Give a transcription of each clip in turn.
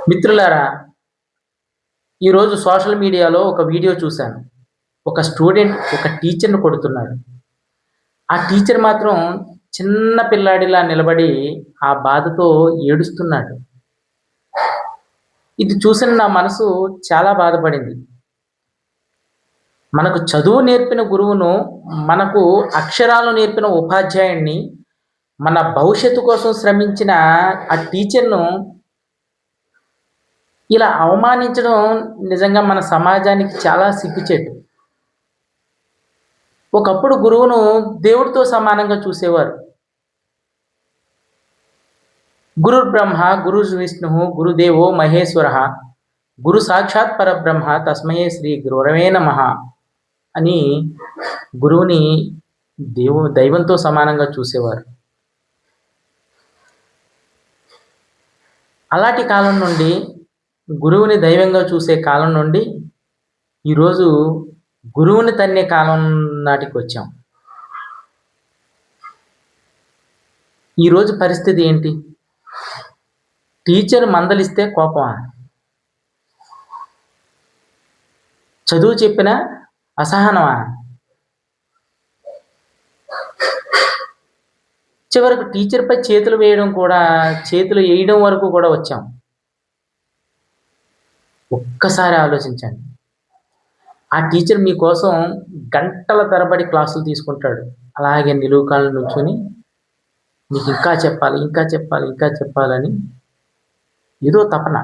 మిత్రులారా, ఈరోజు సోషల్ మీడియాలో ఒక వీడియో చూశాను. ఒక స్టూడెంట్ ఒక టీచర్‌ని కొడుతున్నాడు. ఆ టీచర్ మాత్రం చిన్న పిల్లాడిలా నిలబడి ఆ బాధతో ఏడుస్తున్నాడు. ఇది చూసిన నా మనసు చాలా బాధపడింది. మనకు చదువు నేర్పిన గురువును, మనకు అక్షరాలు నేర్పిన ఉపాధ్యాయుడిని, మన భవిష్యత్తు కోసం శ్రమించిన ఆ టీచర్‌ను ఇలా అవమానించడం నిజంగా మన సమాజానికి చాలా సిగ్గుచేటు. ఒకప్పుడు గురువును దేవుడితో సమానంగా చూసేవారు. గురుర్బ్రహ్మ, గురుర్విష్ణుః, గురుదేవో మహేశ్వరః, గురు సాక్షాత్ పరబ్రహ్మ తస్మై శ్రీ గురవే నమః అని గురువుని దైవంతో సమానంగా చూసేవారు. అలాంటి కాలం నుండి గురువుని దైవంగా చూసే కాలం నుండి ఈరోజు గురువుని తన్నే కాలం నాటికొచ్చాం. ఈరోజు పరిస్థితి ఏంటి? టీచర్ మందలిస్తే కోపమా? చదువు చెప్పినా అసహనమా? చివరకు టీచర్‌పై చేతులు వేయడం వరకు కూడా వచ్చాం. ఒక్కసారి ఆలోచించండి. ఆ టీచర్ మీకోసం గంటల తరబడి క్లాసులు తీసుకుంటాడు. అలాగే నిలువు కాళ్ళు నుంచొని మీకు ఇంకా చెప్పాలి, ఇంకా చెప్పాలి, ఇంకా చెప్పాలని ఏదో తపన.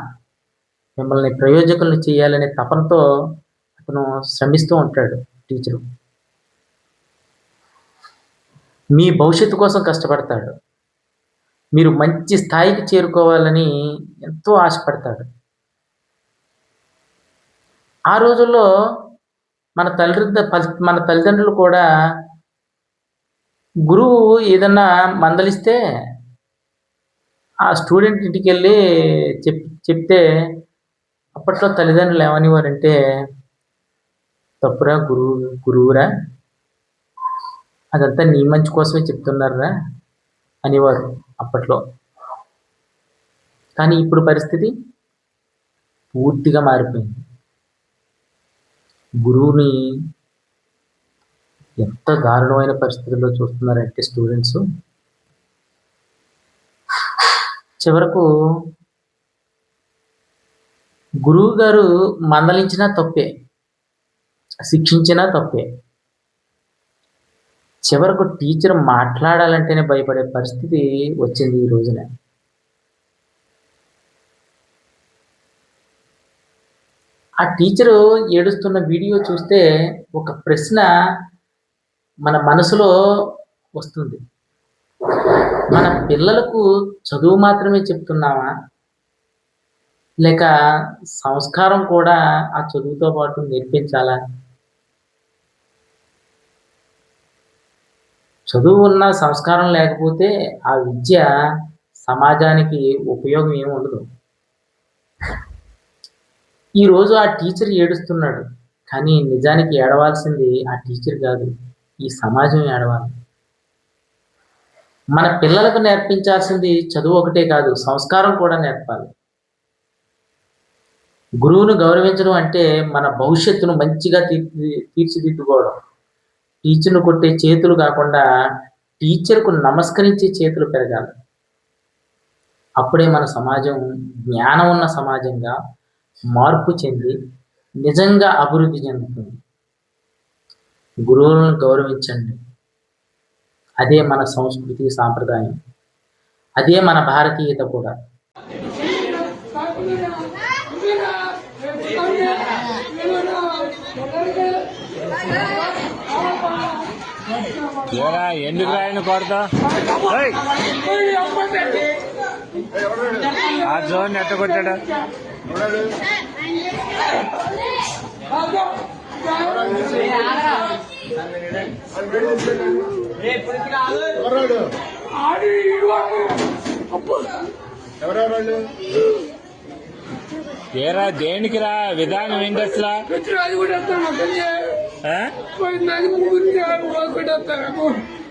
మిమ్మల్ని ప్రయోజకుల్ని చేయాలనే తపనతో అతను శ్రమిస్తూ ఉంటాడు టీచరు. మీ భవిష్యత్తు కోసం కష్టపడతాడు. మీరు మంచి స్థాయికి చేరుకోవాలని ఎంతో ఆశపడతాడు. ఆ రోజుల్లో మన తల్లిదండ్రులు కూడా గురువు ఏదన్నా మందలిస్తే ఆ స్టూడెంట్ ఇంటికెళ్ళి చెప్తే అప్పట్లో తల్లిదండ్రులు ఏమనేవారంటే, తప్పురా గురువురా, అదంతా నీ మంచి కోసమే చెప్తున్నారురా అనేవారు అప్పట్లో. కానీ ఇప్పుడు పరిస్థితి పూర్తిగా మారిపోయింది. గురువుని ఎంత దారుణమైన పరిస్థితుల్లో చూస్తున్నారంటే స్టూడెంట్స్, చివరకు గురువు గారు మందలించినా తప్పే, శిక్షించినా తప్పే. చివరకు టీచర్ మాట్లాడాలంటేనే భయపడే పరిస్థితి వచ్చింది ఈ రోజున. ఆ టీచరు ఏడుస్తున్న వీడియో చూస్తే ఒక ప్రశ్న మన మనసులో వస్తుంది. మన పిల్లలకు చదువు మాత్రమే చెప్తున్నామా? లేక సంస్కారం కూడా ఆ చదువుతో పాటు నేర్పించాలా? చదువు ఉన్న సంస్కారం లేకపోతే ఆ విద్య సమాజానికి ఉపయోగం ఏమి ఉండదు. ఈరోజు ఆ టీచర్ ఏడుస్తున్నాడు. కానీ నిజానికి ఏడవాల్సింది ఆ టీచర్ కాదు, ఈ సమాజం ఏడవాలి. మన పిల్లలకు నేర్పించాల్సింది చదువు ఒకటే కాదు, సంస్కారం కూడా నేర్పాలి. గురువును గౌరవించడం అంటే మన భవిష్యత్తును మంచిగా తీర్చిదిద్దుకోవడం. టీచర్‌ను కొట్టే చేతులు కాకుండా టీచర్‌కు నమస్కరించే చేతులు పెరగాలి. అప్పుడే మన సమాజం జ్ఞానం ఉన్న సమాజంగా మార్పు చెంది నిజంగా అభివృద్ధి చెందుతుంది. గురువులను గౌరవించండి. అదే మన సంస్కృతి, సాంప్రదాయం. అదే మన భారతీయత కూడా. ఎందుకు రాయను కొడతా ఆ జోన్ ఎట్ట కొట్టాడా? ఏరా దేనికి రా? విధానం ఏంటి అసలు?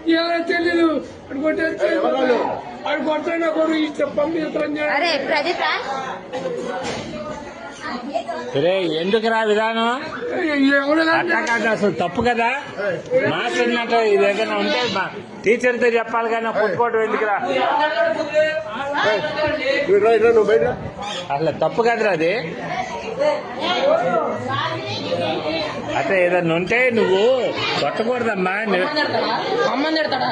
ఏమైనా తెలీదు అడు కొట్టేస్తే అడు కొట్టాడు కొడు ఇష్టం పంపిస్తాను అరే ప్రదీప్ రే ఎందుకురా విధానం అట్లా కాదు అసలు తప్పు కదా మాట్లాడినట్టు ఇది ఏదైనా ఉంటే టీచర్తో చెప్పాలి కానీ పుట్టుకోవడం ఎందుకురా అసలు తప్పు కదరా అది అట్లా ఏదన్నా ఉంటే నువ్వు కొట్టకూడదమ్మా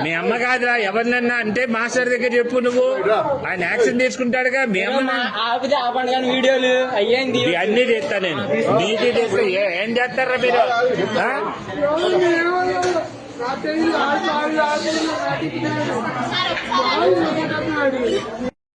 మీ అమ్మ కాదురా ఎవరినన్నా అంటే మాస్టర్ దగ్గర చెప్పు నువ్వు ఆయన యాక్షన్ తీసుకుంటాడుగా మీ అమ్మ వీడియోలు అయ్యేంది అన్ని చేస్తా నేను నీటి చేస్తే ఏం చేస్తారా మీరు ఆ? నా తెలియదు